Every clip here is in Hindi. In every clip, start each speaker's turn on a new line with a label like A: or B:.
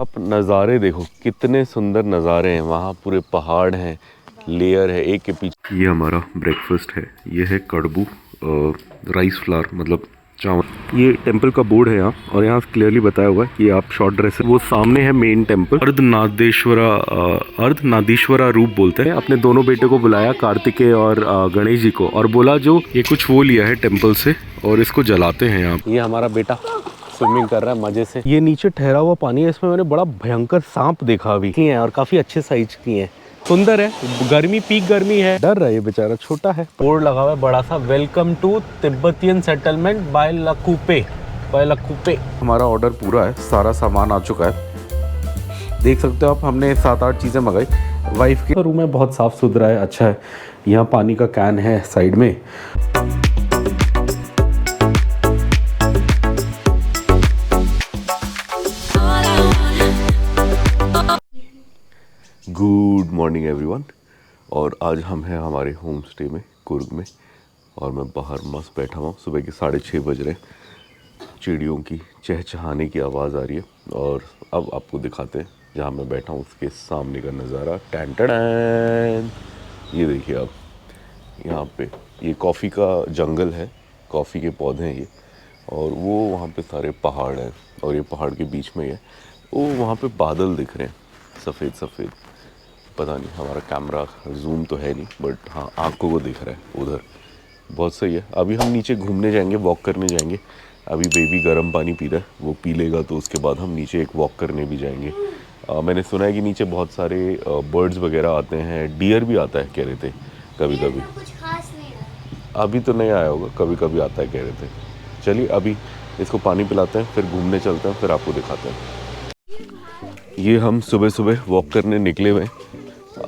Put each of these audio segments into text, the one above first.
A: आप नज़ारे देखो, कितने सुंदर नज़ारे हैं। वहाँ पूरे पहाड़ हैं, लेयर है एक के पीछे। ये हमारा ब्रेकफास्ट है। ये है कड़बू राइस फ्लावर, मतलब चावल। ये टेंपल का बोर्ड है यहाँ, और यहाँ क्लियरली बताया हुआ है कि आप शॉर्ट ड्रेस है। वो सामने है मेन टेंपल, अर्धनादीश्वरा रूप बोलते हैं। अपने दोनों बेटे को बुलाया, कार्तिकेय और गणेश जी को, और बोला जो ये कुछ वो लिया है टेंपल से और इसको जलाते हैं यहाँ। ये हमारा बेटा स्विमिंग कर रहा है मजे से। ये नीचे ठहरा हुआ पानी है, इसमें मैंने बड़ा भयंकर सांप देखा अभी है, और काफी अच्छे साइज की है। सुंदर है, गर्मी पीक गर्मी है। डर रहा है ये बेचारा, छोटा है। बोर्ड लगा हुआ है बड़ा सा, welcome to Tibetan settlement Bylakuppe. हमारा ऑर्डर पूरा है, सारा सामान आ चुका है। देख सकते हो आप, हमने 7-8 चीजें मंगाई। वाइफ के रूम में बहुत साफ सुथरा है, अच्छा है। यहाँ पानी का कैन है साइड में। Good morning everyone. और आज हम हैं हमारे होम स्टे में कुर्ग में, और मैं बाहर मस्त बैठा हुआ हूँ। सुबह के 6:30 बज रहे हैं। चिड़ियों की चहचहाने की आवाज़ आ रही है, और अब आपको दिखाते हैं जहाँ मैं बैठा हूँ उसके सामने का नज़ारा। टैन टैन, ये देखिए आप, यहाँ पे ये कॉफ़ी का जंगल है, कॉफ़ी के पौधे हैं ये, और वो वहाँ पे सारे पहाड़ हैं, और ये पहाड़ के बीच में ही है। वो वहाँ पे बादल दिख रहे हैं सफ़ेद सफ़ेद। पता नहीं, हमारा कैमरा जूम तो है नहीं, बट हाँ आंखों को दिख रहा है उधर। बहुत सही है। अभी हम नीचे घूमने जाएंगे, वॉक करने जाएंगे। अभी बेबी गर्म पानी पी रहा है, वो पी लेगा तो उसके बाद हम नीचे एक वॉक करने भी जाएंगे। मैंने सुना है कि नीचे बहुत सारे बर्ड्स वगैरह आते हैं, डियर भी आता है कह रहे थे कभी कभी। अभी तो नहीं आया होगा, कभी कभी आता है कह रहे थे। चलिए अभी इसको पानी पिलाते हैं, फिर घूमने चलते हैं, फिर आपको दिखाते हैं। ये हम सुबह सुबह वॉक करने निकले हुए हैं।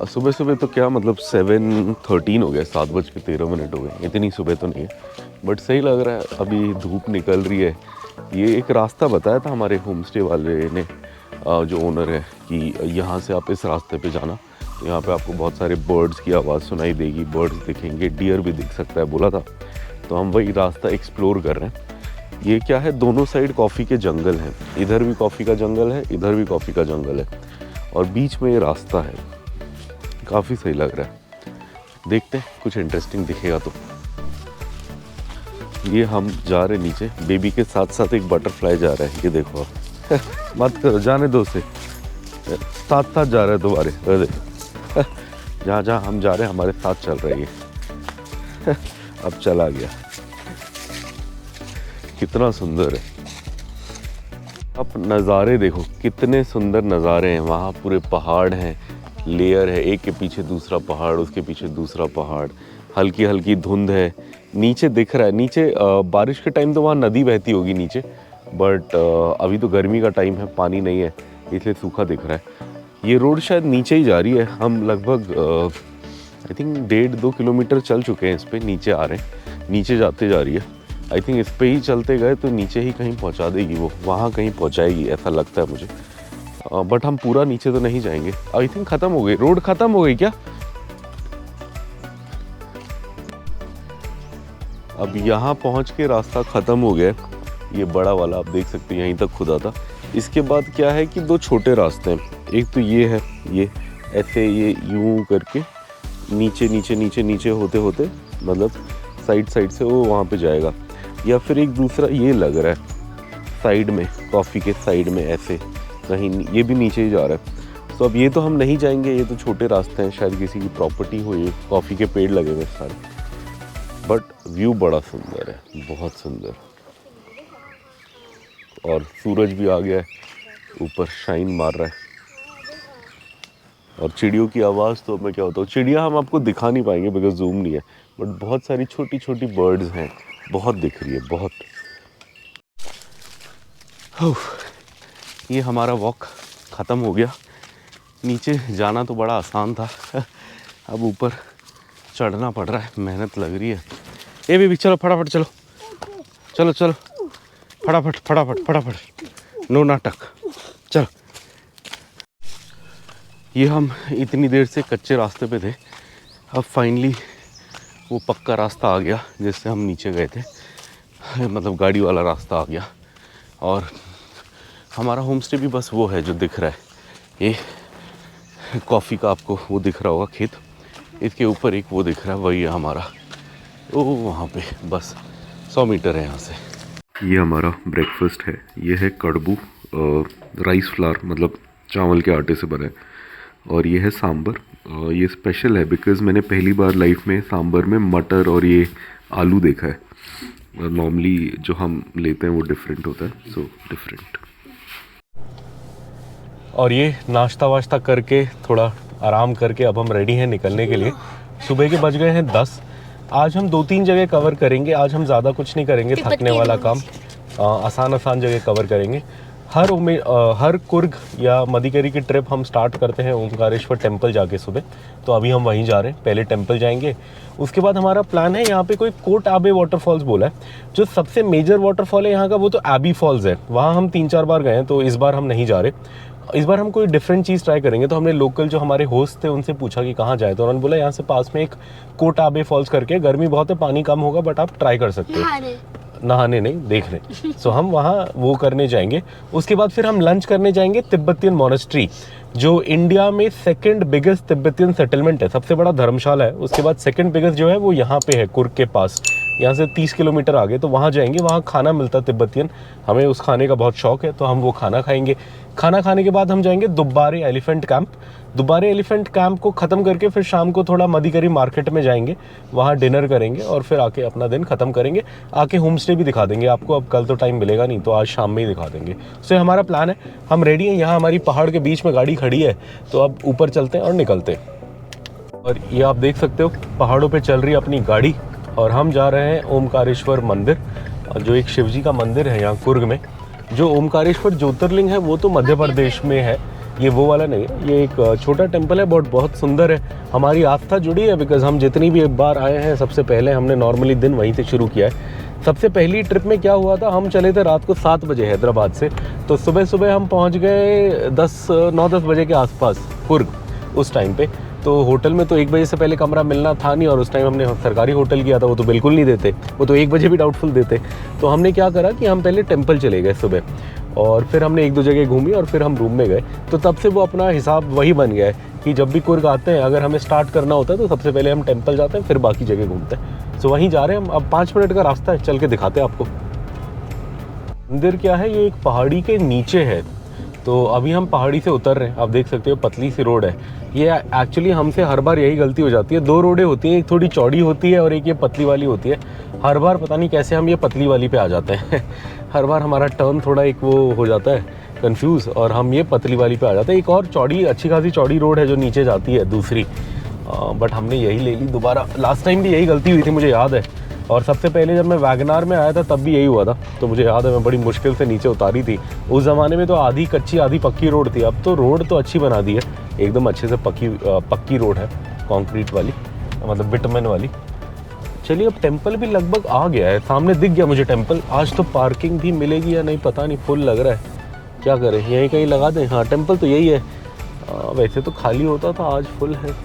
A: सुबह सुबह तो क्या मतलब 7:13 हो गया, 7:13 हो गए। इतनी सुबह तो नहीं है, बट सही लग रहा है। अभी धूप निकल रही है। ये एक रास्ता बताया था हमारे होम स्टे वाले ने, जो ओनर है, कि यहाँ से आप इस रास्ते पे जाना, तो यहाँ पे आपको बहुत सारे बर्ड्स की आवाज़ सुनाई देगी, बर्ड्स दिखेंगे, डियर भी दिख सकता है बोला था। तो हम वही रास्ता एक्सप्लोर कर रहे हैं। ये क्या है, दोनों साइड कॉफ़ी के जंगल हैं। इधर भी कॉफ़ी का जंगल है, इधर भी कॉफ़ी का जंगल है, और बीच में ये रास्ता है। काफ़ी सही लग रहा है। देखते हैं कुछ इंटरेस्टिंग दिखेगा तो। ये हम जा रहे नीचे, बेबी के साथ साथ एक बटरफ्लाई जा रहा है, ये देखो आप। मत करो, जाने दो उसे, साथ साथ जा रहे हैं तुम्हारे। जहाँ जहाँ हम जा रहे हैं हमारे साथ चल रही है। अब चला गया। कितना सुंदर है। आप नज़ारे देखो, कितने सुंदर नज़ारे हैं। वहाँ पूरे पहाड़ हैं, लेयर है एक के पीछे दूसरा पहाड़, उसके पीछे दूसरा पहाड़। हल्की हल्की धुंध है, नीचे दिख रहा है। नीचे बारिश के टाइम तो वहाँ नदी बहती होगी नीचे, बट अभी तो गर्मी का टाइम है, पानी नहीं है, इसलिए सूखा दिख रहा है। ये रोड शायद नीचे ही जा रही है। हम लगभग आई थिंक 1.5-2 किलोमीटर चल चुके हैं इस पर, नीचे आ रहे हैं, नीचे जाते जा रही है। आई थिंक इस पे ही चलते गए तो नीचे ही कहीं पहुंचा देगी, वो वहाँ कहीं पहुंचाएगी ऐसा लगता है मुझे। बट हम पूरा नीचे तो नहीं जाएंगे। आई थिंक ख़त्म हो गई रोड, ख़त्म हो गई क्या? अब यहाँ पहुँच के रास्ता ख़त्म हो गया। ये बड़ा वाला आप देख सकते हैं, यहीं तक खुदा था। इसके बाद क्या है कि 2 छोटे रास्ते हैं। एक तो ये है, ये ऐसे ये यूं करके नीचे नीचे नीचे नीचे होते होते, मतलब साइड साइड से वो वहाँ पे जाएगा। या फिर एक दूसरा ये लग रहा है साइड में, कॉफ़ी के साइड में ऐसे कहीं, ये भी नीचे ही जा रहा है। तो अब ये तो हम नहीं जाएंगे, ये तो छोटे रास्ते हैं, शायद किसी की प्रॉपर्टी हो। ये कॉफ़ी के पेड़ लगे हुए सारे, बट व्यू बड़ा सुंदर है, बहुत सुंदर। और सूरज भी आ गया है, ऊपर शाइन मार रहा है। और चिड़ियों की आवाज़ तो मैं क्या होता हूँ, चिड़िया हम आपको दिखा नहीं पाएंगे बिकॉज जूम नहीं है, बट बहुत सारी छोटी छोटी बर्ड्स हैं, बहुत दिख रही है, बहुत। ये हमारा वॉक ख़त्म हो गया। नीचे जाना तो बड़ा आसान था, अब ऊपर चढ़ना पड़ रहा है, मेहनत लग रही है। ए बेबी चलो फटाफट, चलो चलो चलो फटाफट फटाफट फटाफट, नो नाटक, चलो। ये हम इतनी देर से कच्चे रास्ते पे थे, अब फाइनली वो पक्का रास्ता आ गया जिससे हम नीचे गए थे, मतलब गाड़ी वाला रास्ता आ गया। और हमारा होम स्टे भी बस वो है जो दिख रहा है, ये कॉफ़ी का आपको वो दिख रहा होगा खेत, इसके ऊपर एक वो दिख रहा है, वही है हमारा। ओ वहाँ पे बस 100 मीटर है यहाँ से। ये हमारा ब्रेकफास्ट है, ये है कड़बू, राइस फ्लावर मतलब चावल के आटे से बना है, और ये है सांबर। ये स्पेशल है बिकॉज़ मैंने पहली बार लाइफ में सांबर में मटर और ये आलू देखा है। नॉर्मली जो हम लेते हैं वो डिफरेंट होता है, सो डिफरेंट। और ये नाश्ता वाश्ता करके थोड़ा आराम करके अब हम रेडी हैं निकलने के लिए। सुबह के बज गए हैं 10। आज हम 2-3 जगह कवर करेंगे, आज हम ज़्यादा कुछ नहीं करेंगे, थकने वाला काम, आसान जगह कवर करेंगे। हर कुर्ग या मदिकेरी की ट्रिप हम स्टार्ट करते हैं ओमकारेश्वर टेम्पल जाके सुबह, तो अभी हम वहीं जा रहे हैं। पहले टेम्पल जाएंगे, उसके बाद हमारा प्लान है, यहाँ पे कोई कोट आबे वाटरफॉल्स बोला है, जो सबसे मेजर वाटरफॉल है यहाँ का वो तो एबी फॉल्स है, वहाँ हम 3-4 बार गए हैं, तो इस बार हम नहीं जा रहे। इस बार हम कोई डिफरेंट चीज़ ट्राई करेंगे। तो हमने लोकल जो हमारे होस्ट थे उनसे पूछा कि कहाँ जाए, तो उन्होंने बोला यहाँ से पास में एक कोट आबे फॉल्स करके, गर्मी बहुत है, पानी कम होगा, बट आप ट्राई कर सकते हो। नहाने नहीं, देखने। सो हम वहाँ वो करने जाएंगे। उसके बाद फिर हम लंच करने जाएंगे तिब्बतियन मोनेस्ट्री, जो इंडिया में सेकंड बिगेस्ट तिब्बतियन सेटलमेंट है, सबसे बड़ा धर्मशाला है। उसके बाद सेकंड बिगेस्ट जो है वो यहाँ पे है कुर्ग के पास, यहाँ से 30 किलोमीटर आगे। तो वहाँ जाएंगे, वहाँ खाना मिलता है तिब्बतियन, हमें उस खाने का बहुत शौक है, तो हम वो खाना खाएंगे। खाना खाने के बाद हम जाएंगे दुब्बारे एलिफेंट कैंप। दुब्बारे एलिफेंट कैंप को ख़त्म करके फिर शाम को थोड़ा मदिकेरी मार्केट में जाएंगे, वहाँ डिनर करेंगे और फिर आके अपना दिन ख़त्म करेंगे। आके होम स्टे भी दिखा देंगे आपको, अब कल तो टाइम मिलेगा नहीं, तो आज शाम में ही दिखा देंगे। सो हमारा प्लान है, हम रेडी हैं। यहाँ हमारी पहाड़ के बीच में गाड़ी खड़ी है, तो अब ऊपर चलते हैं और निकलते हैं। और ये आप देख सकते हो पहाड़ों पर चल रही है अपनी गाड़ी, और हम जा रहे हैं ओमकारेश्वर मंदिर, जो एक शिवजी का मंदिर है यहाँ कुर्ग में। जो ओमकारेश्वर ज्योतिर्लिंग है वो तो मध्य प्रदेश में है, ये वो वाला नहीं है, ये एक छोटा टेम्पल है, बहुत सुंदर है। हमारी आस्था जुड़ी है बिकॉज हम जितनी भी एक बार आए हैं, सबसे पहले हमने नॉर्मली दिन वहीं से शुरू किया है। सबसे पहली ट्रिप में क्या हुआ था, हम चले थे रात को 7 बजे हैदराबाद से, तो सुबह सुबह हम पहुंच गए 9-10 बजे के आसपास कुर्ग उस टाइम पे। तो होटल में तो 1 बजे से पहले कमरा मिलना था नहीं, और उस टाइम हमने सरकारी होटल किया था, वो तो बिल्कुल नहीं देते, वो तो 1 बजे भी डाउटफुल देते। तो हमने क्या करा कि हम पहले टेम्पल चले गए सुबह, और फिर हमने 1-2 जगह घूमी और फिर हम रूम में गए। तो तब से वो अपना हिसाब वही बन गया है कि जब भी कुर्ग आते हैं, अगर हमें स्टार्ट करना होता है तो सबसे पहले हम टेम्पल जाते हैं, फिर बाकी जगह घूमते हैं। सो वहीं जा रहे हैं हम। अब 5 मिनट का रास्ता है, चल के दिखाते हैं आपको। मंदिर क्या है, ये एक पहाड़ी के नीचे है, तो अभी हम पहाड़ी से उतर रहे हैं। आप देख सकते हो पतली सी रोड है। ये एक्चुअली हमसे हर बार यही गलती हो जाती है, 2 रोडें होती हैं, एक थोड़ी चौड़ी होती है और एक ये पतली वाली होती है। हर बार पता नहीं कैसे हम ये पतली वाली पे आ जाते हैं हर बार हमारा टर्न थोड़ा एक वो हो जाता है कंफ्यूज, और हम ये पतली वाली पे आ जाते हैं। एक और चौड़ी, अच्छी खासी चौड़ी रोड है जो नीचे जाती है दूसरी, बट हमने यही ले ली दोबारा। लास्ट टाइम भी यही गलती हुई थी, मुझे याद है। और सबसे पहले जब मैं वैगनार में आया था तब भी यही हुआ था, तो मुझे याद है मैं बड़ी मुश्किल से नीचे उतारी थी। उस ज़माने में तो आधी कच्ची आधी पक्की रोड थी, अब तो रोड तो अच्छी बना दी है, एकदम अच्छे से पक्की रोड है, कंक्रीट वाली, मतलब बिटमन वाली। चलिए अब टेम्पल भी लगभग आ गया है, सामने दिख गया मुझे टेम्पल। आज तो पार्किंग भी मिलेगी या नहीं पता नहीं, फुल लग रहा है, क्या करें, यहीं कहीं लगा दें। हाँ टेम्पल तो यही है, वैसे तो खाली होता था, आज फुल है।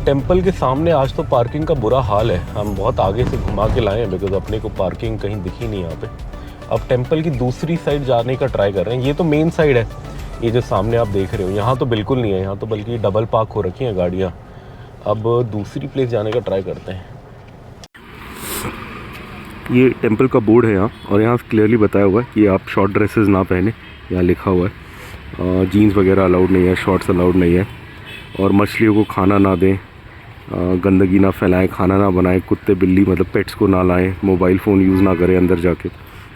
A: टेम्पल के सामने आज तो पार्किंग का बुरा हाल है, हम बहुत आगे से घुमा के लाए हैं बिकॉज अपने को पार्किंग कहीं दिखी नहीं यहाँ पे। अब टेम्पल की दूसरी साइड जाने का ट्राई कर रहे हैं। ये तो मेन साइड है, ये जो सामने आप देख रहे हो, यहाँ तो बिल्कुल नहीं है, यहाँ तो बल्कि डबल पार्क हो रखी हैं गाड़ियाँ। अब दूसरी प्लेस जाने का ट्राई करते हैं। ये टेम्पल का बोर्ड है यहाँ, और यहाँ क्लियरली बताया हुआ है कि आप शॉर्ट ड्रेसेस ना पहने, यहाँ लिखा हुआ है। जीन्स वगैरह अलाउड नहीं है, शॉर्ट्स अलाउड नहीं है, और मछलियों को खाना ना दें, गंदगी ना फैलाएं, खाना ना बनाएं, कुत्ते बिल्ली मतलब पेट्स को ना लाएं, मोबाइल फ़ोन यूज़ ना करें अंदर जाके,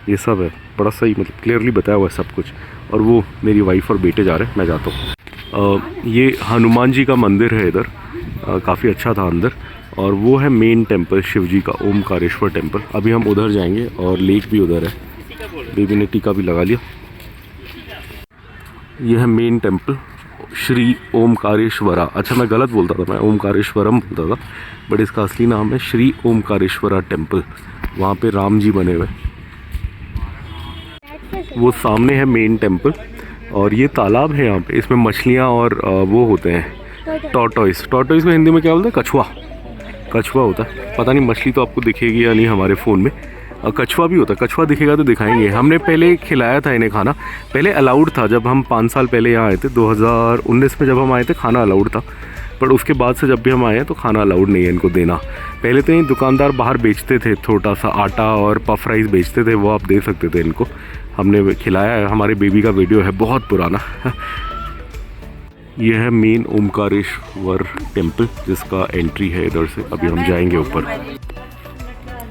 A: ये सब है। बड़ा सही मतलब क्लियरली बताया हुआ है सब कुछ। और वो मेरी वाइफ और बेटे जा रहे हैं, मैं जाता हूँ। ये हनुमान जी का मंदिर है इधर, काफ़ी अच्छा था अंदर, और वो है मेन टेम्पल शिव जी का, ओमकारेश्वर टेम्पल। अभी हम उधर जाएंगे, और लेक भी उधर है, बेबी ने टीका भी लगा लिया। ये है मेन टेम्पल श्री ओमकारेश्वरा। अच्छा मैं गलत बोलता था, मैं ओमकारेश्वरम बोलता था, बट इसका असली नाम है श्री ओमकारेश्वरा टेम्पल। वहाँ पे राम जी बने हुए, वो सामने है मेन टेम्पल। और ये तालाब है यहाँ पे, इसमें मछलियाँ और वो होते हैं टॉर्टोइस। टॉर्टोइस में हिंदी में क्या बोलते हैं, कछुआ। कछुआ होता है, पता नहीं मछली तो आपको दिखेगी या नहीं हमारे फ़ोन में,
B: कछुआ भी होता है, कछुआ दिखेगा तो दिखाएंगे। हमने पहले खिलाया था इन्हें खाना, पहले अलाउड था जब हम 5 साल पहले यहाँ आए थे, 2019 में जब हम आए थे खाना अलाउड था, पर उसके बाद से जब भी हम आए हैं तो खाना अलाउड नहीं है इनको देना। पहले तो ये दुकानदार बाहर बेचते थे, छोटा सा आटा और पफ राइस बेचते थे, वो आप दे सकते थे इनको, हमने खिलाया है। हमारे बेबी का वीडियो है बहुत पुराना। यह है मेन ओमकारेश्वर टेम्पल जिसका एंट्री है इधर से, अभी हम जाएंगे ऊपर।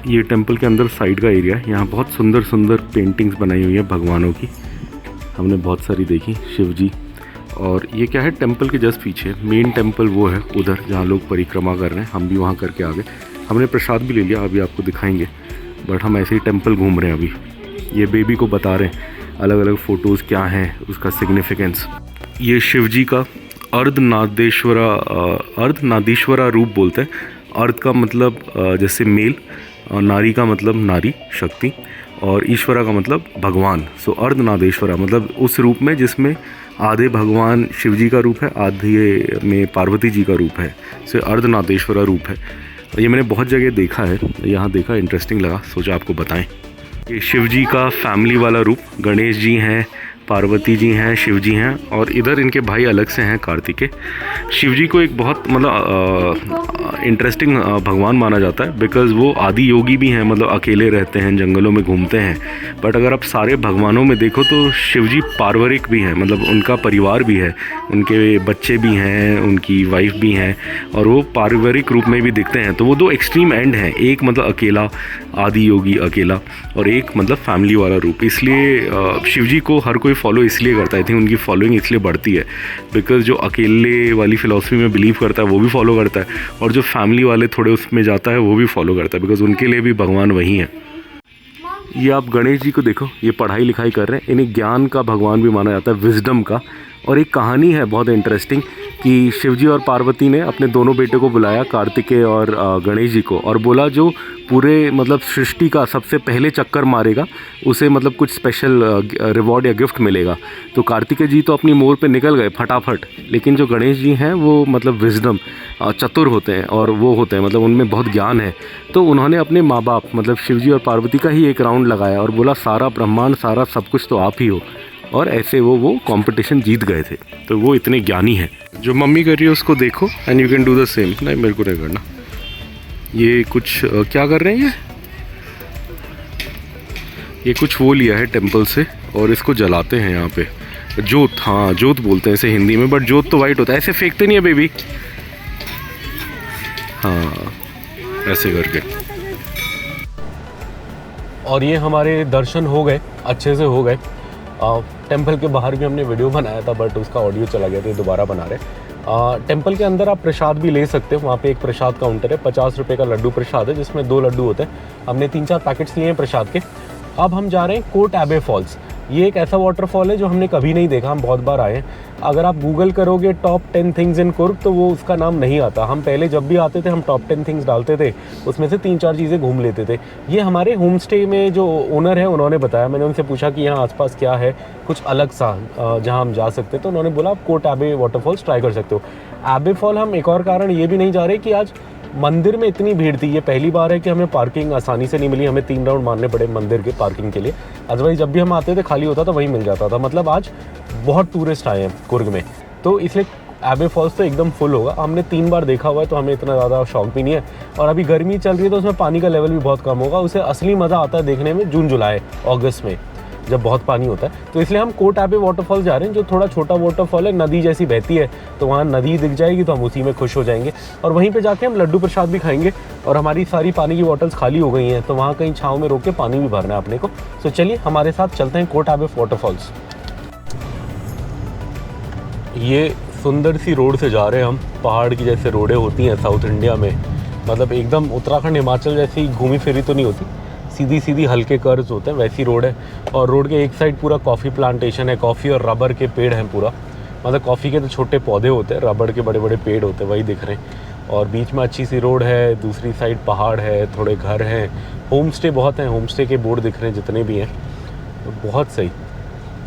B: ये टेम्पल के अंदर साइड का एरिया है, यहाँ बहुत सुंदर सुंदर पेंटिंग्स बनाई हुई हैं भगवानों की, हमने बहुत सारी देखी, शिव जी। और ये क्या है, टेम्पल के जस्ट पीछे मेन टेम्पल वो है उधर जहाँ लोग परिक्रमा कर रहे हैं, हम भी वहाँ करके आ गए। हमने प्रसाद भी ले लिया, अभी आपको दिखाएंगे, बट हम ऐसे ही टेम्पल घूम रहे हैं अभी। ये बेबी को बता रहे हैं अलग अलग फ़ोटोज़ क्या हैं, उसका सिग्निफिकेंस। ये शिव जी का अर्धनादीश्वरा रूप बोलते हैं। अर्ध का मतलब जैसे मेल, नारी का मतलब नारी शक्ति, और ईश्वरा का मतलब भगवान। सो अर्धनादेश्वरा मतलब उस रूप में जिसमें आधे भगवान शिव जी का रूप है, आधे में पार्वती जी का रूप है, सो अर्धनादेश्वरा रूप है। ये मैंने बहुत जगह देखा है, यहाँ देखा, इंटरेस्टिंग लगा, सोचा आपको बताएं। ये शिव जी का फैमिली वाला रूप, गणेश जी हैं, पार्वती जी हैं, शिव जी हैं, और इधर इनके भाई अलग से हैं कार्तिकेय। शिव जी को एक बहुत मतलब इंटरेस्टिंग भगवान माना जाता है, बिकॉज़ वो आदि योगी भी हैं, मतलब अकेले रहते हैं, जंगलों में घूमते हैं। बट अगर आप सारे भगवानों में देखो तो शिव जी पारिवारिक भी हैं, मतलब उनका परिवार भी है, उनके बच्चे भी हैं, उनकी वाइफ भी हैं, और वो पारिवारिक रूप में भी दिखते हैं। तो वो दो एक्सट्रीम एंड हैं, एक मतलब अकेला आदि योगी अकेला, और एक मतलब फैमिली वाला रूप। इसलिए शिव जी को हर कोई फॉलो इसलिए करता है, आई थिंक उनकी फॉलोइंग इसलिए बढ़ती है, बिकॉज़ जो अकेले वाली फ़िलॉसफी में बिलीव करता है वो भी फॉलो करता है, और जो फैमिली वाले थोड़े उसमें जाता है वो भी फॉलो करता है, बिकॉज़ उनके लिए भी भगवान वही है। ये आप गणेश जी को देखो, ये पढ़ाई लिखाई कर रहे हैं, इन्हें ज्ञान का भगवान भी माना जाता है, विजडम का। और एक कहानी है बहुत इंटरेस्टिंग कि शिवजी और पार्वती ने अपने दोनों बेटे को बुलाया, कार्तिकेय और गणेश जी को, और बोला जो पूरे मतलब सृष्टि का सबसे पहले चक्कर मारेगा उसे मतलब कुछ स्पेशल रिवॉर्ड या गिफ्ट मिलेगा। तो कार्तिकेय जी तो अपनी मोर पे निकल गए फटाफट, लेकिन जो गणेश जी हैं वो मतलब विजडम चतुर होते हैं, और वो होते हैं मतलब उनमें बहुत ज्ञान है। तो उन्होंने अपने माँ बाप मतलब शिवजी और पार्वती का ही एक राउंड लगाया और बोला सारा ब्रह्मांड सारा सब कुछ तो आप ही हो, और ऐसे वो कंपटीशन जीत गए थे। तो वो इतने ज्ञानी हैं। जो मम्मी कर रही है उसको देखो and you can do the same. नहीं, मेरे को नहीं करना। ये कुछ क्या कर रहे हैं, ये कुछ वो लिया है टेम्पल से और इसको जलाते हैं यहाँ पे। जोत, हाँ जोत बोलते हैं इसे हिंदी में, बट जोत तो वाइट होता है। ऐसे फेंकते नहीं है बेबी, हाँ ऐसे करके। और ये हमारे दर्शन हो गए, अच्छे से हो गए। टेम्पल के बाहर भी हमने वीडियो बनाया था बट उसका ऑडियो चला गया, तो दोबारा बना रहे। टेम्पल के अंदर आप प्रसाद भी ले सकते हो, वहाँ पे एक प्रसाद काउंटर है, 50 रुपये का लड्डू प्रसाद है जिसमें 2 लड्डू होते हैं। हमने 3-4 पैकेट्स लिए हैं प्रसाद के। अब हम जा रहे हैं कोट एबे फॉल्स। ये एक ऐसा वाटरफॉल है जो हमने कभी नहीं देखा, हम बहुत बार आए हैं। अगर आप गूगल करोगे टॉप 10 थिंग्स इन कुर्ग तो वो उसका नाम नहीं आता। हम पहले जब भी आते थे हम टॉप 10 थिंग्स डालते थे, उसमें से 3-4 चीज़ें घूम लेते थे। ये हमारे होम स्टे में जो ओनर है उन्होंने बताया, मैंने उनसे पूछा कि यहाँ आसपास क्या है कुछ अलग सा जहाँ हम जा सकते, तो उन्होंने बोला आप कोट एबे वाटरफॉल्स ट्राई कर सकते हो। एबे फॉल हम एक और कारण ये भी नहीं जा रहे कि आज मंदिर में इतनी भीड़ थी। ये पहली बार है कि हमें पार्किंग आसानी से नहीं मिली, हमें 3 राउंड मारने पड़े मंदिर के पार्किंग के लिए। अदरवाइज जब भी हम आते थे खाली होता था, वहीं मिल जाता था। मतलब आज बहुत टूरिस्ट आए हैं कुर्ग में, तो इसलिए एबे फॉल्स तो एकदम फुल होगा। हमने 3 बार देखा हुआ है तो हमें इतना ज़्यादा शौक भी नहीं है। और अभी गर्मी चल रही है तो उसमें पानी का लेवल भी बहुत कम होगा। उसे असली मज़ा आता है देखने में जून जुलाई अगस्त में, जब बहुत पानी होता है। तो इसलिए हम कोट एबे वाटरफॉल जा रहे हैं, जो थोड़ा छोटा वाटरफॉल है, नदी जैसी बहती है, तो वहाँ नदी दिख जाएगी तो हम उसी में खुश हो जाएंगे। और वहीं पे जाके हम लड्डू प्रसाद भी खाएंगे। और हमारी सारी पानी की बॉटल्स खाली हो गई हैं, तो वहाँ कहीं छाँव में रोक के पानी भी भरना है अपने को। तो चलिए हमारे साथ चलते हैं कोट एबे वाटरफॉल्स। ये सुंदर सी रोड से जा रहे हैं हम, पहाड़ की जैसे रोडें होती हैं साउथ इंडिया में, मतलब एकदम उत्तराखंड हिमाचल जैसी घूमी फिरी तो नहीं होती, सीधी सीधी हल्के कर्व्स होते हैं, वैसी रोड है। और रोड के एक साइड पूरा कॉफ़ी प्लांटेशन है, कॉफ़ी और रबर के पेड़ हैं पूरा। मतलब कॉफ़ी के तो छोटे पौधे होते हैं, रबर के बड़े बड़े पेड़ होते हैं, वही दिख रहे हैं। और बीच में अच्छी सी रोड है, दूसरी साइड पहाड़ है, थोड़े घर हैं, होम स्टे बहुत हैं, होम स्टे के बोर्ड दिख रहे हैं जितने भी हैं। तो बहुत सही,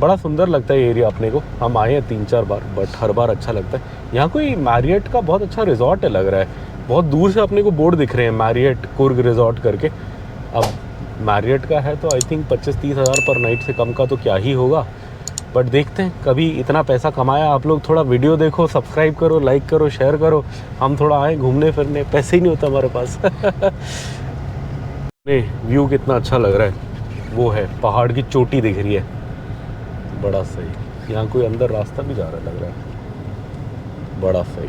B: बड़ा सुंदर लगता है ये एरिया अपने को। हम आए हैं 3-4 बार, बट हर बार अच्छा लगता है। यहाँ कोई मैरियट का बहुत अच्छा रिजॉर्ट है लग रहा है, बहुत दूर से अपने को बोर्ड दिख रहे हैं मैरियट कुर्ग रिजॉर्ट करके। अब मैरियट का है तो आई थिंक 25-30 हज़ार पर नाइट से कम का तो क्या ही होगा। बट देखते हैं, कभी इतना पैसा कमाया। आप लोग थोड़ा वीडियो देखो, सब्सक्राइब करो, लाइक करो, शेयर करो। हम थोड़ा आए घूमने फिरने, पैसे ही नहीं होता हमारे पास। नहीं, व्यू कितना अच्छा लग रहा है। वो है पहाड़ की चोटी दिख रही है, बड़ा सही। यहाँ कोई अंदर रास्ता भी जा रहा है लग रहा है, बड़ा सही।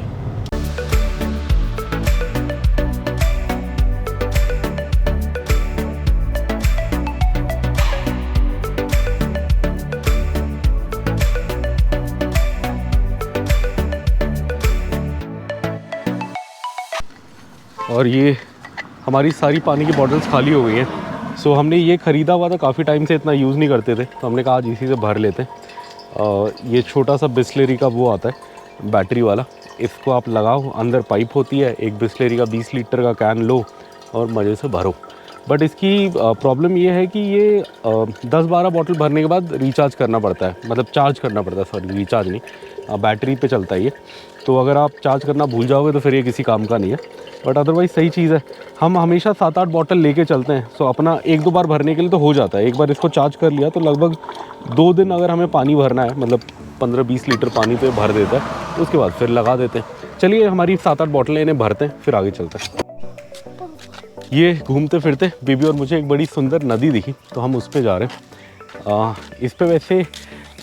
B: और ये हमारी सारी पानी की बॉटल्स खाली हो गई हैं। सो हमने ये ख़रीदा हुआ था, काफ़ी टाइम से इतना यूज़ नहीं करते थे, तो हमने कहा आज इसी से भर लेते हैं। ये छोटा सा बिस्लेरी का वो आता है बैटरी वाला, इसको आप लगाओ, अंदर पाइप होती है, एक बिस्लेरी का 20 लीटर का कैन लो और मज़े से भरो। बट इसकी प्रॉब्लम ये है कि ये 10-12 बॉटल भरने के बाद रिचार्ज करना पड़ता है, मतलब चार्ज करना पड़ता है, सॉरी रिचार्ज नहीं, बैटरी पे चलता है ये। तो अगर आप चार्ज करना भूल जाओगे तो फिर ये किसी काम का नहीं है। बट अदरवाइज़ सही चीज़ है। हम हमेशा 7-8 बॉटल लेके चलते हैं, सो अपना 1-2 बार भरने के लिए तो हो जाता है। एक बार इसको चार्ज कर लिया तो लगभग 2 दिन अगर हमें पानी भरना है, मतलब 15-20 लीटर पानी पे भर देता है, उसके बाद फिर लगा देते हैं। चलिए हमारी 7-8 बॉटलें इन्हें भरते हैं, फिर आगे चलते हैं। ये घूमते फिरते बेबी और मुझे एक बड़ी सुंदर नदी दिखी, तो हम उस पर जा रहे हैं। इस पे वैसे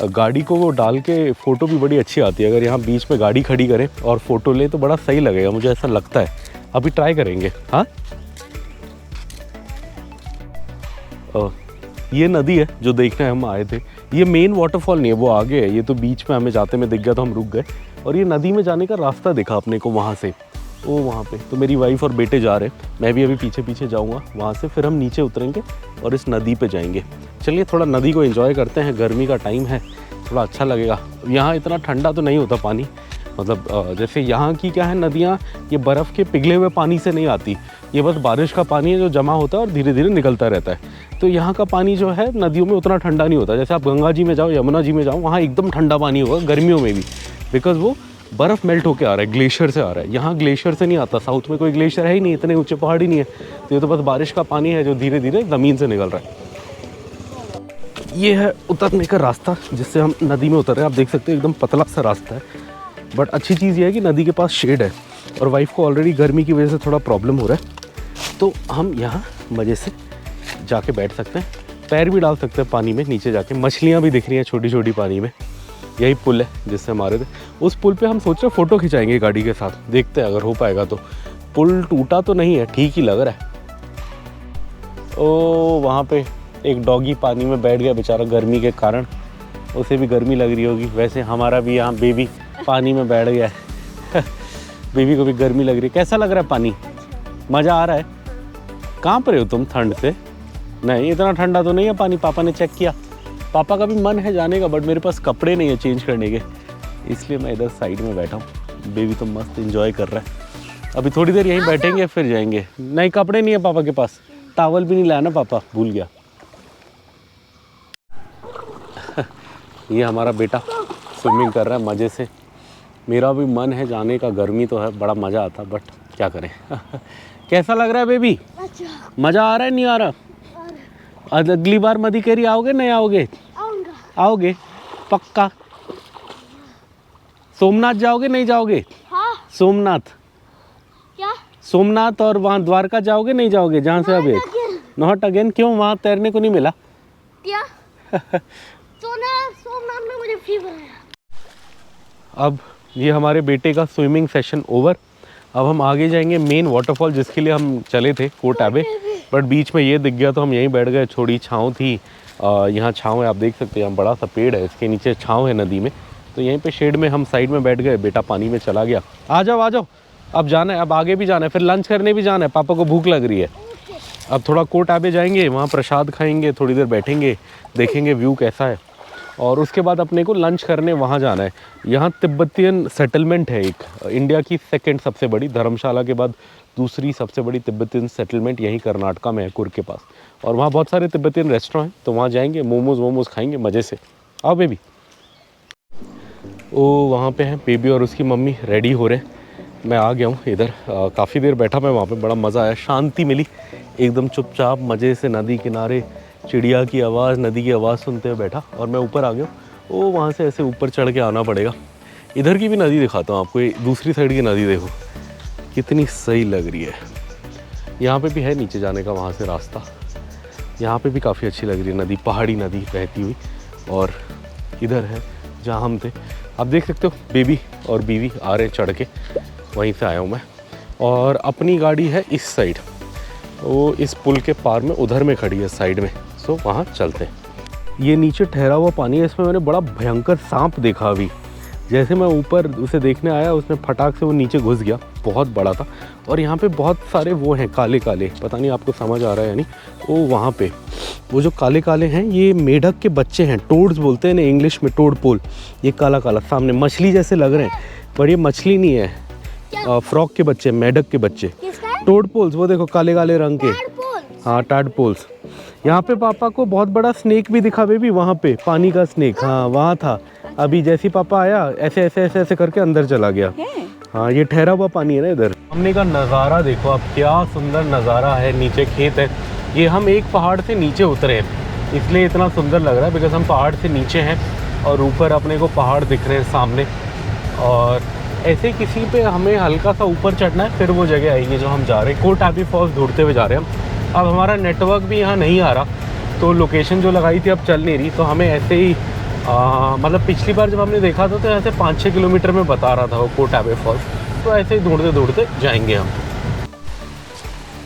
B: गाड़ी को वो डाल के फ़ोटो भी बड़ी अच्छी आती है। अगर यहाँ बीच में गाड़ी खड़ी करें और फ़ोटो लें तो बड़ा सही लगेगा, मुझे ऐसा लगता है। अभी ट्राई करेंगे। हाँ, ये नदी है जो देखने हम आए थे। ये मेन वाटरफॉल नहीं है, वो आगे है। ये तो बीच में हमें जाते में दिख गया तो हम रुक गए, और ये नदी में जाने का रास्ता दिखा अपने को वहाँ से, वो वहाँ पे। तो मेरी वाइफ और बेटे जा रहे हैं, मैं भी अभी पीछे पीछे जाऊँगा वहाँ से। फिर हम नीचे उतरेंगे और इस नदी पे जाएंगे। चलिए थोड़ा नदी को एंजॉय करते हैं, गर्मी का टाइम है, थोड़ा अच्छा लगेगा। यहाँ इतना ठंडा तो नहीं होता पानी, मतलब जैसे यहाँ की क्या है नदियाँ, ये बर्फ़ के पिघले हुए पानी से नहीं आती, ये बस बारिश का पानी है जो जमा होता है और धीरे धीरे निकलता रहता है। तो यहाँ का पानी जो है नदियों में उतना ठंडा नहीं होता। जैसे आप गंगा जी में जाओ, यमुना जी में जाओ, वहाँ एकदम ठंडा पानी होगा गर्मियों में भी, बिकॉज़ वो बर्फ़ मेल्ट होकर आ रहा है, ग्लेशियर से आ रहा है। यहाँ ग्लेशियर से नहीं आता, साउथ में कोई ग्लेशियर है ही नहीं, इतने ऊंचे पहाड़ ही नहीं है। तो ये तो बस बारिश का पानी है जो धीरे धीरे ज़मीन से निकल रहा है। ये है उतरने का रास्ता जिससे हम नदी में उतर रहे हैं। आप देख सकते हैं एकदम पतला सा रास्ता है। बट अच्छी चीज़ ये है कि नदी के पास शेड है, और वाइफ को ऑलरेडी गर्मी की वजह से थोड़ा प्रॉब्लम हो रहा है, तो हम यहाँ मज़े से जाके बैठ सकते हैं, पैर भी डाल सकते हैं पानी में नीचे जाके। मछलियाँ भी दिख रही हैं छोटी छोटी पानी में। यही पुल है जिससे हमारे थे। उस पुल पे हम सोच रहे हैं फ़ोटो खिंचाएंगे गाड़ी के साथ, देखते हैं अगर हो पाएगा तो। पुल टूटा तो नहीं है, ठीक ही लग रहा है। ओ वहाँ पे एक डॉगी पानी में बैठ गया बेचारा गर्मी के कारण, उसे भी गर्मी लग रही होगी। वैसे हमारा भी यहाँ बेबी पानी में बैठ गया है। बेबी को भी गर्मी लग रही है। कैसा लग रहा है पानी? मज़ा आ रहा है? कहाँ पर हो तुम ठंड से? नहीं इतना ठंडा तो नहीं है पानी, पापा ने चेक किया। पापा का भी मन है जाने का, बट मेरे पास कपड़े नहीं है चेंज करने के, इसलिए मैं इधर साइड में बैठा हूँ। बेबी तो मस्त एंजॉय कर रहा है। अभी थोड़ी देर यहीं बैठेंगे फिर जाएंगे। नहीं कपड़े नहीं है पापा के पास, टॉवल भी नहीं लाया ना पापा, भूल गया। ये हमारा बेटा स्विमिंग कर रहा है मज़े से। मेरा भी मन है जाने का, गर्मी तो है, बड़ा मज़ा आता, बट क्या करें। कैसा लग रहा है बेबी? मज़ा आ रहा है नहीं आ रहा? अगली बार मदिकेरी आओगे नहीं आओगे? आओगे पक्का? सोमनाथ जाओगे नहीं जाओगे? हाँ। सोमनाथ क्या? सोमनाथ और वहाँ द्वारका जाओगे नहीं जाओगे जहाँ से अभी? Not again. क्यों, वहाँ तैरने को नहीं मिला क्या? सोमनाथ में मुझे फीवर है। अब ये हमारे बेटे का स्विमिंग सेशन ओवर। अब हम आगे जाएंगे मेन वाटरफॉल जिसके लिए हम चले थे, कोट एबे, बट बीच में ये दिख गया तो हम यहीं बैठ गए। थोड़ी छाँव थी, यहाँ छाँव है, आप देख सकते हैं, यहाँ बड़ा सा पेड़ है, इसके नीचे छाँव है नदी में, तो यहीं पे शेड में हम साइड में बैठ गए। बेटा पानी में चला गया। आ जाओ आ जाओ, अब जाना है, अब आगे भी जाना है, फिर लंच करने भी जाना है, पापा को भूख लग रही है। अब थोड़ा कोट एबे जाएंगे, वहाँ प्रसाद खाएंगे, थोड़ी देर बैठेंगे, देखेंगे व्यू कैसा है, और उसके बाद अपने को लंच करने वहाँ जाना है। यहाँ तिब्बतियन सेटलमेंट है एक, इंडिया की सेकंड सबसे बड़ी, धर्मशाला के बाद दूसरी सबसे बड़ी तिब्बतियन सेटलमेंट यहीं कर्नाटका में है, कुर्ग के पास। और वहाँ बहुत सारे तिब्बतियन रेस्टोरेंट हैं, तो वहाँ जाएंगे, मोमोज खाएंगे मज़े से। आओ बेबी। ओ वहाँ पे हैं बेबी और उसकी मम्मी रेडी हो रहे हैं। मैं आ गया हूँ इधर, काफ़ी देर बैठा मैं वहाँ पे, बड़ा मज़ा आया, शांति मिली। एकदम चुपचाप मज़े से नदी किनारे चिड़िया की आवाज़, नदी की आवाज़ सुनते हुए बैठा। और मैं ऊपर आ गया हूँ। वो वहाँ से ऐसे ऊपर चढ़ के आना पड़ेगा। इधर की भी नदी दिखाता हूँ आपको, ये दूसरी साइड की नदी देखो कितनी सही लग रही है। यहाँ पे भी है नीचे जाने का वहाँ से रास्ता। यहाँ पे भी काफ़ी अच्छी लग रही है नदी, पहाड़ी नदी बहती हुई। और इधर है जहाँ हम थे, आप देख सकते हो बेबी और बीवी आ रहे हैं चढ़ के, वहीं से आया हूँ मैं। और अपनी गाड़ी है इस साइड, वो इस पुल के पार में उधर में खड़ी है साइड में। सो वहाँ चलते हैं। ये नीचे ठहरा हुआ पानी है, इसमें मैंने बड़ा भयंकर सांप देखा अभी। जैसे मैं ऊपर उसे देखने आया, उसने फटाक से वो नीचे घुस गया, बहुत बड़ा था। और यहाँ पे बहुत सारे वो हैं काले काले, पता नहीं आपको समझ आ रहा है या नहीं। वो वहाँ पे वो जो काले काले हैं, ये मेढक के बच्चे हैं, टोड्स बोलते हैं ना इंग्लिश में, टोड पोल। ये काला काला सामने मछली जैसे लग रहे हैं, पर ये मछली नहीं है, फ्रॉक के बच्चे, मेढक के बच्चे, टोड पोल्स। वो देखो काले काले रंग के, हाँ टाडपोल्स। यहाँ पे पापा को बहुत बड़ा स्नेक भी दिखा बेबी, वहाँ पे पानी का स्नेक, हाँ वहाँ था। अभी जैसे पापा आया ऐसे ऐसे ऐसे ऐसे करके अंदर चला गया। हाँ ये ठहरा हुआ पानी है ना इधर। सामने का नज़ारा देखो आप, क्या सुंदर नज़ारा है। नीचे खेत है। ये हम एक पहाड़ से नीचे उतरे हैं, इसलिए इतना सुंदर लग रहा है, बिकॉज हम पहाड़ से नीचे हैं और ऊपर अपने को पहाड़ दिख रहे हैं सामने। और ऐसे किसी पे हमें हल्का सा ऊपर चढ़ना है, फिर वो जगह आएगी जो हम जा रहे हैं। कोटाबी फॉल्स ढूंढते हुए जा रहे हैं हम। अब हमारा नेटवर्क भी यहाँ नहीं आ रहा, तो लोकेशन जो लगाई थी अब चल नहीं रही, तो हमें ऐसे ही मतलब पिछली बार जब हमने देखा था तो यहाँ से 5-6 किलोमीटर में बता रहा था वो कोटाबे फॉल्स। तो ऐसे ही ढूंढते ढूंढते जाएंगे हम।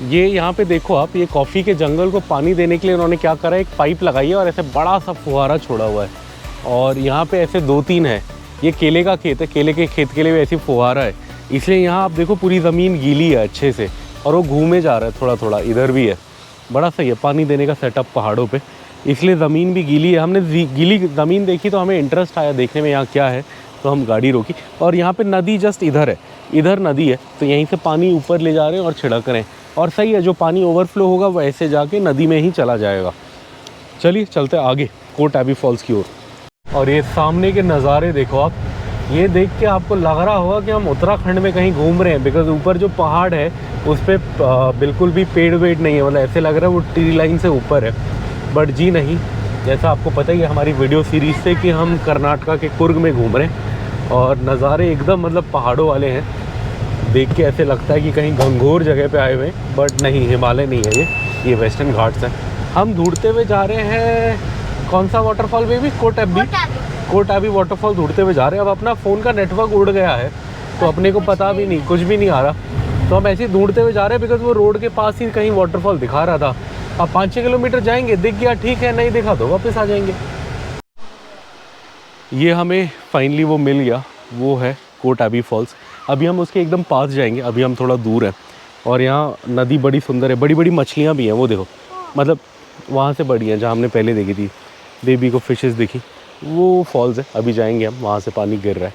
B: ये यहाँ पे देखो आप, ये कॉफ़ी के जंगल को पानी देने के लिए उन्होंने क्या करा है, एक पाइप लगाई है और ऐसे बड़ा सा फुहारा छोड़ा हुआ है। और यहाँ पे ऐसे 2-3 है। ये केले का खेत है, केले के खेत के लिए भी ऐसी फुहारा है, इसलिए यहाँ आप देखो पूरी ज़मीन गीली है अच्छे से, और वो घूमे जा रहा है थोड़ा थोड़ा। इधर भी है, बड़ा सही है पानी देने का सेटअप पहाड़ों पे, इसलिए ज़मीन भी गीली है। हमने गीली ज़मीन देखी तो हमें इंटरेस्ट आया देखने में यहाँ क्या है, तो हम गाड़ी रोकी। और यहाँ पे नदी जस्ट इधर है, इधर नदी है, तो यहीं से पानी ऊपर ले जा रहे हैं और छिड़क रहे हैं। और सही है, जो पानी ओवरफ्लो होगा वो ऐसे जाके नदी में ही चला जाएगा। चलिए चलते आगे कोटाबी फॉल्स की ओर। और ये सामने के नज़ारे देखो आप, ये देख के आपको लग रहा होगा कि हम उत्तराखंड में कहीं घूम रहे हैं, बिकॉज ऊपर जो पहाड़ है उस पर बिल्कुल भी पेड़ वेड़ नहीं है, मतलब ऐसे लग रहा है वो ट्री लाइन से ऊपर है। बट जी नहीं, जैसा आपको पता ही है हमारी वीडियो सीरीज़ से कि हम कर्नाटका के कुर्ग में घूम रहे हैं, और नज़ारे एकदम मतलब पहाड़ों वाले हैं। देख के ऐसे लगता है कि कहीं घंघोर जगह पे आए हुए हैं, बट नहीं, हिमालय नहीं है ये वेस्टर्न घाट्स है। हम ढूंढते हुए जा रहे हैं कौन सा वाटरफॉल बेबी? कोटाबी वाटरफॉल ढूंढते हुए जा रहे हैं। अब अपना फ़ोन का नेटवर्क उड़ गया है, तो अपने को पता भी नहीं, कुछ भी नहीं आ रहा, तो हम ऐसे ही ढूंढते हुए जा रहे हैं, बिकॉज वो रोड के पास ही कहीं वाटरफॉल दिखा रहा था। अब 5-6 किलोमीटर जाएंगे, दिख गया ठीक है, नहीं दिखा तो वापस आ जाएंगे। ये हमें फाइनली वो मिल गया, वो है कोटाबी फॉल्स। अभी हम उसके एकदम पास जाएंगे, अभी हम थोड़ा दूर हैं। और यहाँ नदी बड़ी सुंदर है, बड़ी बड़ी मछलियाँ भी हैं, वो देखो, मतलब वहाँ से बड़ी हैं जहाँ हमने पहले देखी थी, बेबी को फिशेस दिखी, वो फॉल्स है। अभी जाएंगे हम, वहाँ से पानी गिर रहा है,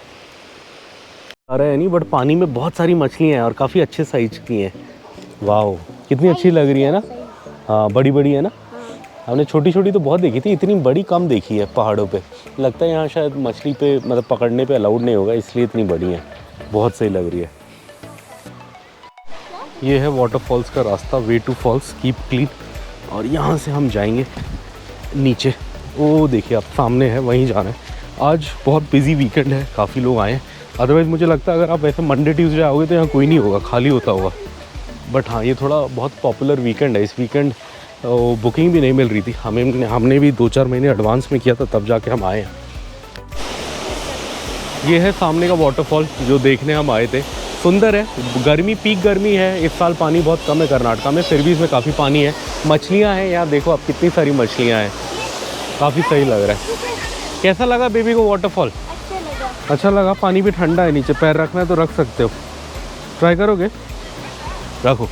B: आ रहा है नहीं, बट पानी में बहुत सारी मछलियाँ हैं और काफ़ी अच्छे साइज की हैं। वाह कितनी अच्छी लग रही है ना। हाँ बड़ी बड़ी है ना। हमने छोटी छोटी तो बहुत देखी थी, इतनी बड़ी कम देखी है पहाड़ों पे। लगता है यहाँ शायद मछली पे मतलब पकड़ने पे अलाउड नहीं होगा, इसलिए इतनी बड़ी है। बहुत सही लग रही है। ये है वाटरफॉल्स का रास्ता, way to falls, keep clean. और यहाँ से हम जाएंगे नीचे, वो देखिए आप सामने है, वहीं जाना है। आज बहुत बिजी वीकेंड है, काफ़ी लोग आए हैं। अदरवाइज़ मुझे लगता है अगर आप ऐसे मंडे ट्यूसडे आओगे तो यहाँ कोई नहीं होगा, खाली होता होगा। बट हाँ, ये थोड़ा बहुत पॉपुलर वीकेंड है। इस वीकेंड बुकिंग भी नहीं मिल रही थी, हमने भी 2-4 महीने एडवांस में किया था, तब जाके हम आए हैं। ये है सामने का वाटरफॉल जो देखने हम आए थे, सुंदर है। गर्मी, पीक गर्मी है इस साल, पानी बहुत कम है कर्नाटका में, फिर भी इसमें काफ़ी पानी है। मछलियाँ हैं यार, देखो आप कितनी सारी मछलियाँ हैं, काफ़ी सही लग रहा है। कैसा लगा बेबी को वाटरफॉल? अच्छा लगा। पानी भी ठंडा है, नीचे पैर रखना है तो रख सकते हो, ट्राई करोगे? रखो।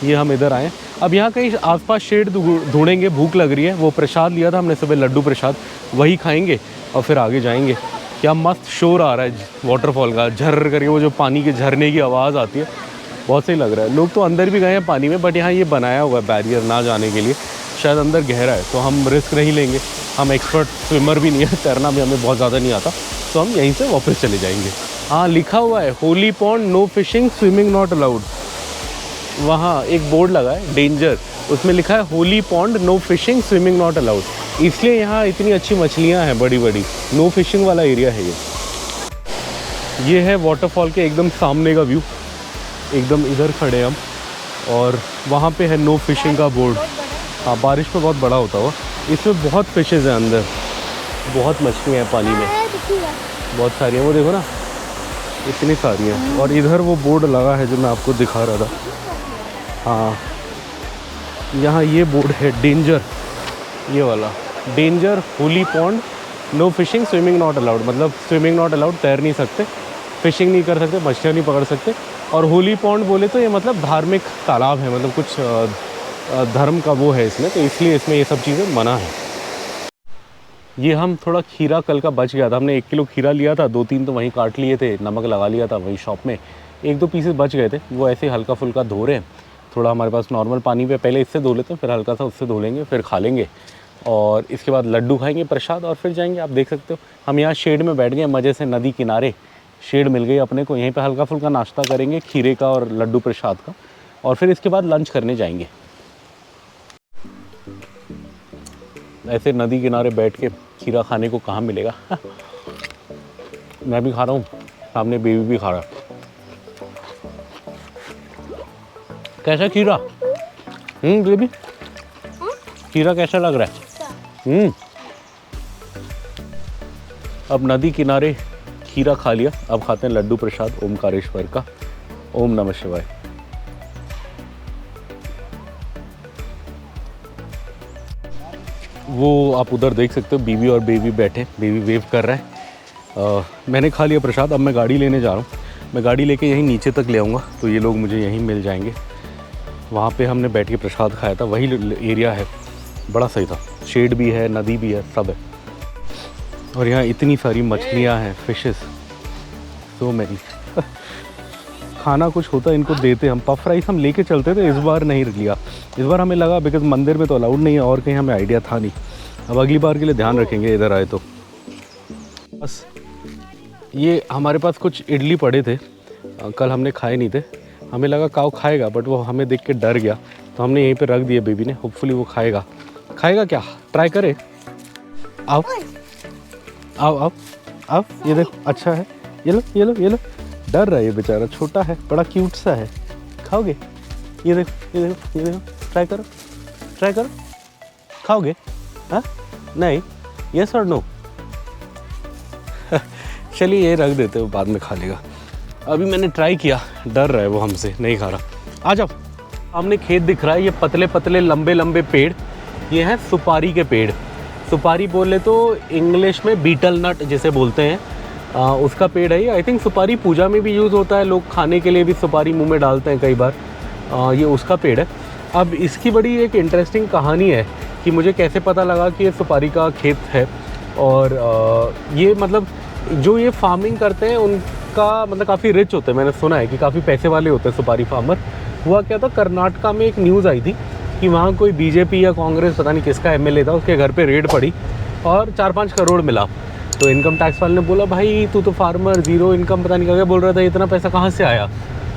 B: ये हम इधर आए, अब यहाँ कहीं आसपास शेड ढूंढेंगे, भूख लग रही है। वो प्रसाद लिया था हमने सुबह, लड्डू प्रसाद, वही खाएंगे और फिर आगे जाएंगे। क्या मस्त शोर आ रहा है वाटरफॉल का, झर्र करके वो जो पानी के झरने की आवाज़ आती है, बहुत सही लग रहा है। लोग तो अंदर भी गए हैं पानी में, बट यहाँ ये बनाया हुआ है बैरियर ना जाने के लिए, शायद अंदर गहरा है, तो हम रिस्क नहीं लेंगे। हम एक्सपर्ट स्विमर भी नहीं है, तैरना भी हमें बहुत ज़्यादा नहीं आता, तो हम यहीं से वापस चले जाएंगे। हाँ लिखा हुआ है holy pond, no fishing, swimming not allowed.
C: वहाँ एक बोर्ड लगा है डेंजर, उसमें लिखा है holy pond, no fishing, swimming not allowed. इसलिए यहाँ इतनी अच्छी मछलियाँ हैं बड़ी बड़ी। नो फिशिंग वाला एरिया है ये है वाटरफॉल के एकदम सामने का व्यू। एकदम इधर खड़े हैं हम और वहाँ पे है नो फिशिंग का बोर्ड। हाँ, बारिश में बहुत बड़ा होता हुआ। इसमें बहुत फिशेज़ हैं अंदर, बहुत मछलियाँ हैं पानी में, बहुत सारी हैं। वो देखो ना, इतनी सारी हैं। और इधर वो बोर्ड लगा है जो मैं आपको दिखा रहा था। हाँ, यहाँ ये बोर्ड है डेंजर, ये वाला danger, holy pond, no fishing, swimming not allowed. मतलब स्विमिंग नॉट अलाउड, तैर नहीं सकते, फिशिंग नहीं कर सकते, मछलियाँ नहीं पकड़ सकते। और होली पॉन्ड बोले तो ये मतलब धार्मिक तालाब है, मतलब कुछ धर्म का वो है इसमें, तो इसलिए इसमें ये सब चीज़ें मना है। ये हम थोड़ा खीरा कल का बच गया था, हमने 1 किलो खीरा लिया था, 2-3 तो वहीं काट लिए थे, नमक लगा लिया था वहीं शॉप में। 1-2 पीसेस बच गए थे, वो ऐसे हल्का फुल्का धो रहे हैं। थोड़ा हमारे पास नॉर्मल पानी पे पहले इससे धो लेते हैं, फिर हल्का सा उससे धो लेंगे, फिर खा लेंगे। और इसके बाद लड्डू खाएंगे प्रसाद और फिर जाएंगे। आप देख सकते हो हम यहाँ शेड में बैठ गए मज़े से, नदी किनारे शेड मिल गई अपने को। यहीं पे हल्का फुल्का नाश्ता करेंगे खीरे का और लड्डू प्रसाद का, और फिर इसके बाद लंच करने जाएंगे। ऐसे नदी किनारे बैठ के खीरा खाने को कहाँ मिलेगा। मैं भी खा रहा हूँ, सामने बेबी भी खा रहा है। कैसा खीरा? बेबी खीरा कैसा लग रहा है? अब नदी किनारे खीरा खा लिया, अब खाते हैं लड्डू प्रसाद ओमकारेश्वर का। ओम नमः शिवाय। वो आप उधर देख सकते हो बीवी और बेबी बैठे, बेबी वेव कर रहा है। मैंने खा लिया प्रसाद, अब मैं गाड़ी लेने जा रहा हूँ। मैं गाड़ी लेके यहीं नीचे तक ले आऊँगा, तो ये लोग मुझे यहीं मिल जाएंगे। वहाँ पे हमने बैठ के प्रसाद खाया था, वही एरिया है, बड़ा सही था। शेड भी है, नदी भी है, सब है। और यहाँ इतनी सारी मछलियाँ हैं, फिशेस, सो मैनी। खाना कुछ होता इनको देते हम। पफ राइस हम लेके चलते थे, इस बार नहीं लिया। इस बार हमें लगा बिकॉज मंदिर में तो अलाउड नहीं है, और कहीं हमें आइडिया था नहीं। अब अगली बार के लिए ध्यान रखेंगे इधर आए तो। बस ये हमारे पास कुछ इडली पड़े थे, कल हमने खाए नहीं थे। हमें लगा काऊ खाएगा, बट वो हमें देख के डर गया, तो हमने यहीं पे रख दिए बेबी ने। होपफुली वो खाएगा। खाएगा क्या? ट्राई करे। आओ आओ आओ आओ, ये देखो अच्छा है, ये लो ये लो ये लो। डर रहा है ये बेचारा, छोटा है, बड़ा क्यूट सा है। खाओगे? ये देखो ये देखो ये देखो, ट्राई करो ट्राई करो। खाओगे? हाँ नहीं, यस और नो? चलिए ये रख देते हो, बाद में खा लेगा। अभी मैंने ट्राई किया, डर रहा है वो हमसे, नहीं खा रहा। आ जाओ। सामने खेत दिख रहा है, ये पतले पतले लंबे लंबे पेड़, ये हैं सुपारी के पेड़। सुपारी बोले तो इंग्लिश में बीटल नट जिसे बोलते हैं, उसका पेड़ है ये। आई थिंक सुपारी पूजा में भी यूज़ होता है, लोग खाने के लिए भी सुपारी मुंह में डालते हैं कई बार। ये उसका पेड़ है। अब इसकी बड़ी एक इंटरेस्टिंग कहानी है कि मुझे कैसे पता लगा कि ये सुपारी का खेत है। और ये मतलब जो ये फार्मिंग करते हैं उनका मतलब काफ़ी रिच होते हैं। मैंने सुना है कि काफ़ी पैसे वाले होते हैं सुपारी फार्मर। हुआ क्या था, कर्नाटका में एक न्यूज़ आई थी कि वहाँ कोई बीजेपी या कांग्रेस पता नहीं किसका एमएलए था, उसके घर पे रेड पड़ी और 4-5 करोड़ मिला। तो इनकम टैक्स वाले ने बोला, भाई तू तो फार्मर, ज़ीरो इनकम, पता नहीं क्या बोल रहा था, इतना पैसा कहाँ से आया?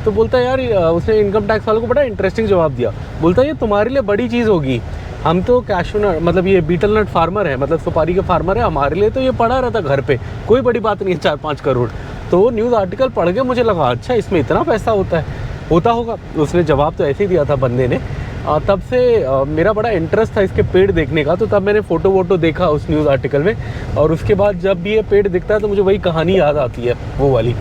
C: तो बोलता है यार, उसने इनकम टैक्स वालों को बड़ा इंटरेस्टिंग जवाब दिया। बोलता है ये तुम्हारे लिए बड़ी चीज़ होगी, हम तो कैशू नट मतलब ये बीटल नट फार्मर है, मतलब सुपारी के फार्मर है, हमारे लिए तो ये पड़ा रहता घर पे, कोई बड़ी बात नहीं है 4-5 करोड़। तो न्यूज़ आर्टिकल पढ़ के मुझे लगा अच्छा इसमें इतना पैसा होता होगा। उसने जवाब तो ऐसे ही दिया था बंदे ने। तब से मेरा बड़ा इंटरेस्ट था इसके पेड़ देखने का, तो तब मैंने फ़ोटो वोटो देखा उस न्यूज़ आर्टिकल में, और उसके बाद जब भी ये पेड़ दिखता है तो मुझे वही कहानी याद आती है, वो वाली।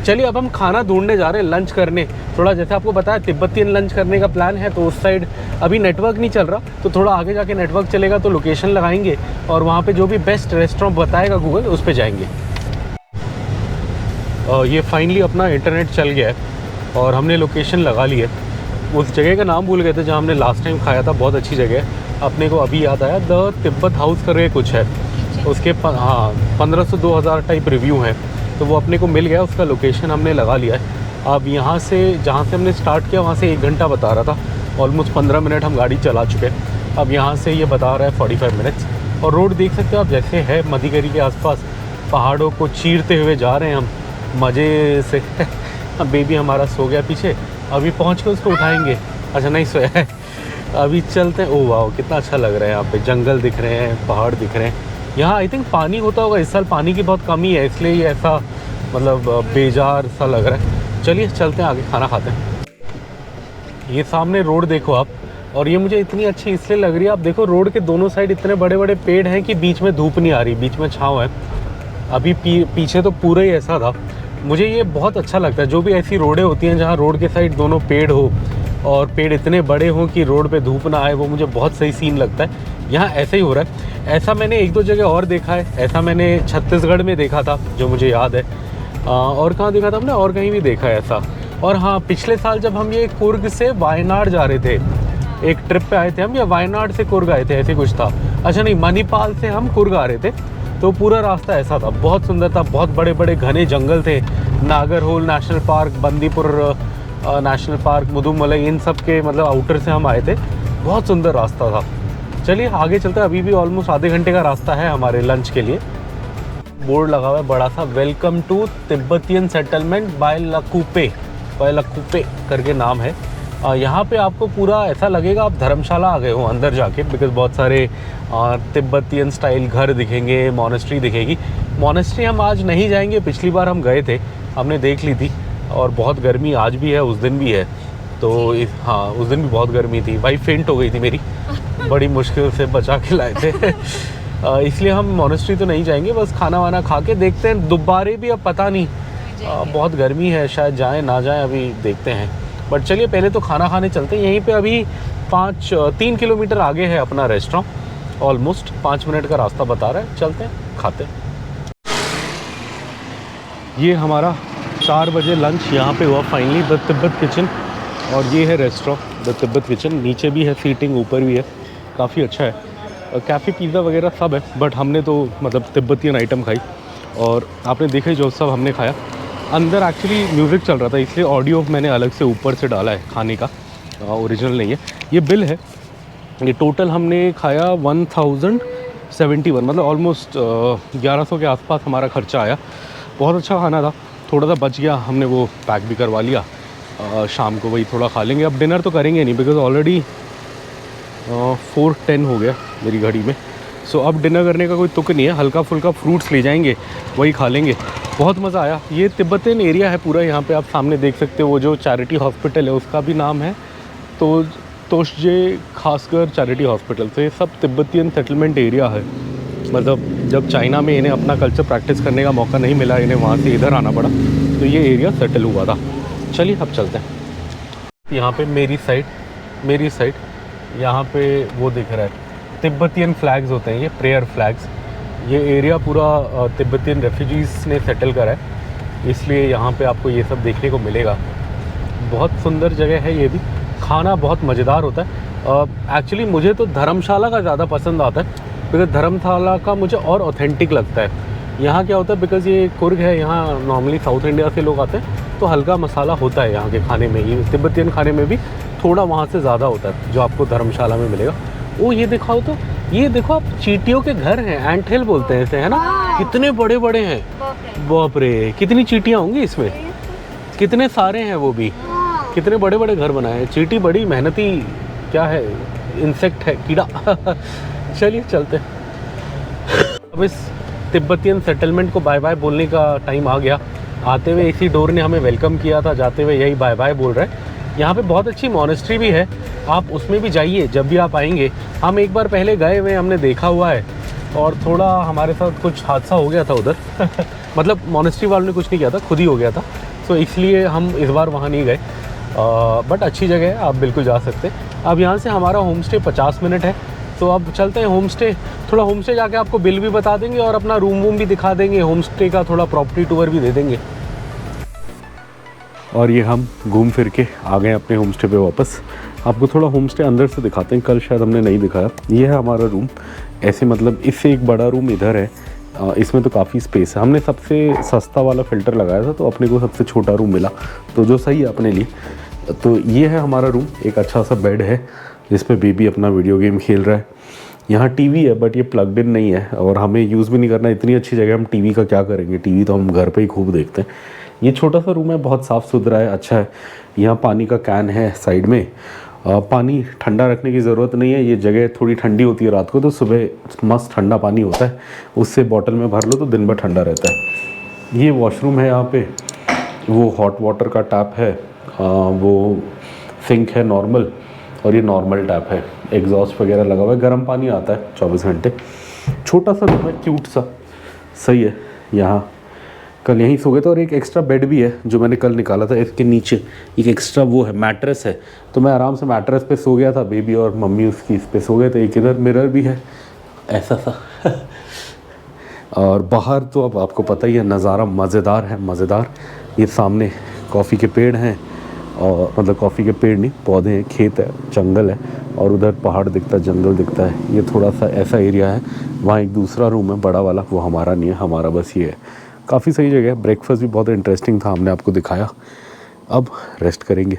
C: चलिए अब हम खाना ढूंढने जा रहे हैं, लंच करने। थोड़ा जैसे आपको बताया तिब्बतियन लंच करने का प्लान है, तो उस साइड अभी नेटवर्क नहीं चल रहा, तो थोड़ा आगे जाके नेटवर्क चलेगा तो लोकेशन लगाएंगे और वहाँ पे जो भी बेस्ट रेस्टोरेंट बताएगा गूगल उस पर जाएंगे। ये फाइनली अपना इंटरनेट चल गया है और हमने लोकेशन लगा ली है। उस जगह का नाम भूल गए थे जहाँ हमने लास्ट टाइम खाया था, बहुत अच्छी जगह है। अपने को अभी याद आया, द तिब्बत हाउस करके कुछ है, उसके 1500 से 2000 टाइप रिव्यू हैं, तो वो अपने को मिल गया, उसका लोकेशन हमने लगा लिया है। अब यहाँ से जहाँ से हमने स्टार्ट किया वहाँ से 1 घंटा बता रहा था, ऑलमोस्ट 15 मिनट हम गाड़ी चला चुके हैं। अब यहाँ से ये बता रहा है 45 मिनट्स। और रोड देख सकते हो आप, जैसे है मधुगिरी के आसपास, पहाड़ों को चीरते हुए जा रहे हैं हम मज़े से। अब बेबी हमारा सो गया पीछे, अभी पहुँच के उसको उठाएंगे। अच्छा नहीं सोया है, अभी चलते हैं। ओह वाह कितना अच्छा लग रहा है, यहाँ पे जंगल दिख रहे हैं, पहाड़ दिख रहे हैं। यहाँ आई थिंक पानी होता होगा, इस साल पानी की बहुत कमी है, इसलिए ये ऐसा मतलब बेजार सा लग रहा है। चलिए चलते हैं आगे, खाना खाते हैं। ये सामने रोड देखो आप, और ये मुझे इतनी अच्छी इसलिए लग रही है, आप देखो रोड के दोनों साइड इतने बड़े बड़े पेड़ हैं कि बीच में धूप नहीं आ रही, बीच में छाँव है। अभी पीछे तो पूरा ही ऐसा था। मुझे ये बहुत अच्छा लगता है, जो भी ऐसी रोडें होती हैं जहाँ रोड के साइड दोनों पेड़ हो और पेड़ इतने बड़े हों कि रोड पे धूप ना आए, वो मुझे बहुत सही सीन लगता है। यहाँ ऐसे ही हो रहा है। ऐसा मैंने एक दो जगह और देखा है, ऐसा मैंने छत्तीसगढ़ में देखा था जो मुझे याद है। और कहाँ देखा था हमने, और कहीं भी देखा है ऐसा। और हाँ, पिछले साल जब हम ये कुर्ग से वायनाड जा रहे थे, एक ट्रिप पे आए थे हम, या वायनाड से कुर्ग आए थे, ऐसे कुछ था। अच्छा नहीं, मणिपाल से हम कुर्ग आ रहे थे, तो पूरा रास्ता ऐसा था, बहुत सुंदर था। बहुत बड़े बड़े घने जंगल थे, Nagarhole national park, Bandipur national park, Mudumalai, इन सब के मतलब आउटर से हम आए थे। बहुत सुंदर रास्ता था। चलिए आगे चलते हैं, अभी भी ऑलमोस्ट आधे घंटे का रास्ता है हमारे लंच के लिए। बोर्ड लगा हुआ है बड़ा सा, welcome to Tibetan settlement Bylakuppe करके नाम है। यहाँ पे आपको पूरा ऐसा लगेगा आप धर्मशाला आ गए हो अंदर जाके, बिकॉज बहुत सारे तिब्बतियन स्टाइल घर दिखेंगे, मोनेस्ट्री दिखेगी। मोनेस्ट्री हम आज नहीं जाएंगे, पिछली बार हम गए थे, हमने देख ली थी, और बहुत गर्मी आज भी है, उस दिन भी है। तो हाँ, उस दिन भी बहुत गर्मी थी, भाई फेंट हो गई थी मेरी, बड़ी मुश्किल से बचा के लाए थे। इसलिए हम मोनेस्ट्री तो नहीं जाएंगे, बस खाना वाना खा के देखते हैं। दोबारे भी अब पता नहीं, बहुत गर्मी है, शायद जाएं ना जाएं, अभी देखते हैं। बट चलिए पहले तो खाना खाने चलते हैं। यहीं पे अभी 3 किलोमीटर आगे है अपना रेस्टोरेंट, ऑलमोस्ट 5 मिनट का रास्ता बता रहा है। चलते हैं, खाते हैं। ये हमारा 4 बजे लंच यहाँ पे हुआ फाइनली, द तिब्बत किचन। और ये है रेस्टोरेंट द तिब्बत किचन, नीचे भी है सीटिंग, ऊपर भी है, काफ़ी अच्छा है। कैफ़े पिज़्ज़ा वगैरह सब है, बट हमने तो मतलब तिब्बतियन आइटम खाई, और आपने देखा ही जो सब हमने खाया। अंदर एक्चुअली म्यूज़िक चल रहा था, इसलिए ऑडियो मैंने अलग से ऊपर से डाला है, खाने का ओरिजिनल नहीं है। ये बिल है, ये टोटल हमने खाया 1071, मतलब ऑलमोस्ट 1100 के आसपास हमारा खर्चा आया। बहुत अच्छा खाना था, थोड़ा सा बच गया, हमने वो पैक भी करवा लिया। शाम को वही थोड़ा खा लेंगे, अब डिनर तो करेंगे नहीं, बिकॉज़ ऑलरेडी 4:10 हो गया मेरी घड़ी में। सो अब डिनर करने का कोई तुक नहीं है, हल्का फुल्का फ्रूट्स ले जाएंगे, वही खा लेंगे। बहुत मज़ा आया। ये तिब्बतियन एरिया है पूरा, यहाँ पे आप सामने देख सकते हो, वो जो चैरिटी हॉस्पिटल है उसका भी नाम है तो तोशजे खासकर चैरिटी हॉस्पिटल। तो ये सब तिब्बतियन सेटलमेंट एरिया है। मतलब जब चाइना में इन्हें अपना कल्चर प्रैक्टिस करने का मौका नहीं मिला, इन्हें वहाँ से इधर आना पड़ा, तो ये एरिया सेटल हुआ था। चलिए अब चलते हैं। यहाँ पे मेरी साइड यहाँ पे वो दिख रहा है, तिब्बतियन फ्लैग्स होते हैं ये, प्रेयर फ्लैग्स। ये एरिया पूरा तिब्बतियन रेफ्यूजीज़ ने सेटल करा है, इसलिए यहाँ पे आपको ये सब देखने को मिलेगा। बहुत सुंदर जगह है ये भी, खाना बहुत मज़ेदार होता है। एक्चुअली मुझे तो धर्मशाला का ज़्यादा पसंद आता है, बिकॉज धर्मशाला का मुझे और ऑथेंटिक लगता है। यहाँ क्या होता है, बिकॉज ये कुर्ग है, यहाँ नॉर्मली साउथ इंडिया से लोग आते हैं, तो हल्का मसाला होता है यहाँ के खाने में, ये तिब्बतियन खाने में भी थोड़ा वहाँ से ज़्यादा होता है जो आपको धर्मशाला में मिलेगा। वो ये दिखाओ तो, ये देखो आप, चींटियों के घर हैं, एंट हिल बोलते हैं इसे, है ना? कितने बड़े बड़े हैं, बाप रे, कितनी चींटियाँ होंगी इसमें, कितने सारे हैं, वो भी कितने बड़े बड़े घर बनाए हैं। चींटी बड़ी मेहनती क्या है, इंसेक्ट है, कीड़ा। चलिए चलते हैं। अब इस तिब्बतियन सेटलमेंट को बाय बाय बोलने का टाइम आ गया। आते हुए इसी डोर ने हमें वेलकम किया था, जाते हुए यही बाय बाय बोल रहे हैं। यहाँ पे बहुत अच्छी मॉनेस्ट्री भी है, आप उसमें भी जाइए जब भी आप आएंगे। हम एक बार पहले गए हुए, हमने देखा हुआ है, और थोड़ा हमारे साथ कुछ हादसा हो गया था उधर। मतलब मॉनेस्ट्री वालों ने कुछ नहीं किया था, खुद ही हो गया था, तो इसलिए हम इस बार वहाँ नहीं गए। बट अच्छी जगह है, आप बिल्कुल जा सकते हैं। अब यहाँ से हमारा होम स्टे 50 मिनट है, तो अब चलते हैं होम स्टे। थोड़ा होम स्टे जाके आपको बिल भी बता देंगे और अपना रूम वूम भी दिखा देंगे, होम स्टे का थोड़ा प्रॉपर्टी टूर भी दे देंगे। और ये हम घूम फिर के आ गए अपने होम स्टे पे वापस। आपको थोड़ा होम स्टे अंदर से दिखाते हैं, कल शायद हमने नहीं दिखाया। ये है हमारा रूम, ऐसे मतलब इससे एक बड़ा रूम इधर है, इसमें तो काफ़ी स्पेस है। हमने सबसे सस्ता वाला फ़िल्टर लगाया था, तो अपने को सबसे छोटा रूम मिला, तो जो सही है अपने लिए। तो ये है हमारा रूम, एक अच्छा सा बेड है जिसपे बेबी अपना वीडियो गेम खेल रहा है। यहाँ टीवी है, बट ये प्लग्ड इन नहीं है और हमें यूज़ भी नहीं करना। इतनी अच्छी जगह हम टीवी का क्या करेंगे, टीवी तो हम घर पे ही खूब देखते हैं। ये छोटा सा रूम है, बहुत साफ़ सुथरा है, अच्छा है। यहाँ पानी का कैन है साइड में। पानी ठंडा रखने की ज़रूरत नहीं है, ये जगह थोड़ी ठंडी होती है रात को, तो सुबह मस्त ठंडा पानी होता है, उससे बॉटल में भर लो तो दिन भर ठंडा रहता है। ये वॉशरूम है, यहाँ पे वो हॉट वाटर का टैप है, वो सिंक है नॉर्मल, और ये नॉर्मल टैप है, एग्जॉस्ट वगैरह लगा हुआ है, गर्म पानी आता है 24 घंटे। छोटा सा रूम है, क्यूट सा, सही है। यहाँ कल यहीं सो गए थे, और एक एक्स्ट्रा बेड भी है जो मैंने कल निकाला था। इसके नीचे एक एक्स्ट्रा वो है, मैट्रेस है, तो मैं आराम से मैट्रेस पे सो गया था। बेबी और मम्मी उसकी इस पे सो गए थे। एक इधर मिरर भी है ऐसा सा और बाहर तो अब आपको पता ही है, नज़ारा मज़ेदार है, मज़ेदार। ये सामने कॉफ़ी के पेड़ हैं, और मतलब कॉफ़ी के पेड़ नहीं, पौधे हैं, खेत है, जंगल है, और उधर पहाड़ दिखता है, जंगल दिखता है। ये थोड़ा सा ऐसा एरिया है। वहाँ एक दूसरा रूम है बड़ा वाला, वो हमारा नहीं है, हमारा बस ये है। काफ़ी सही जगह है। ब्रेकफास्ट भी बहुत इंटरेस्टिंग था, हमने आपको दिखाया। अब रेस्ट करेंगे।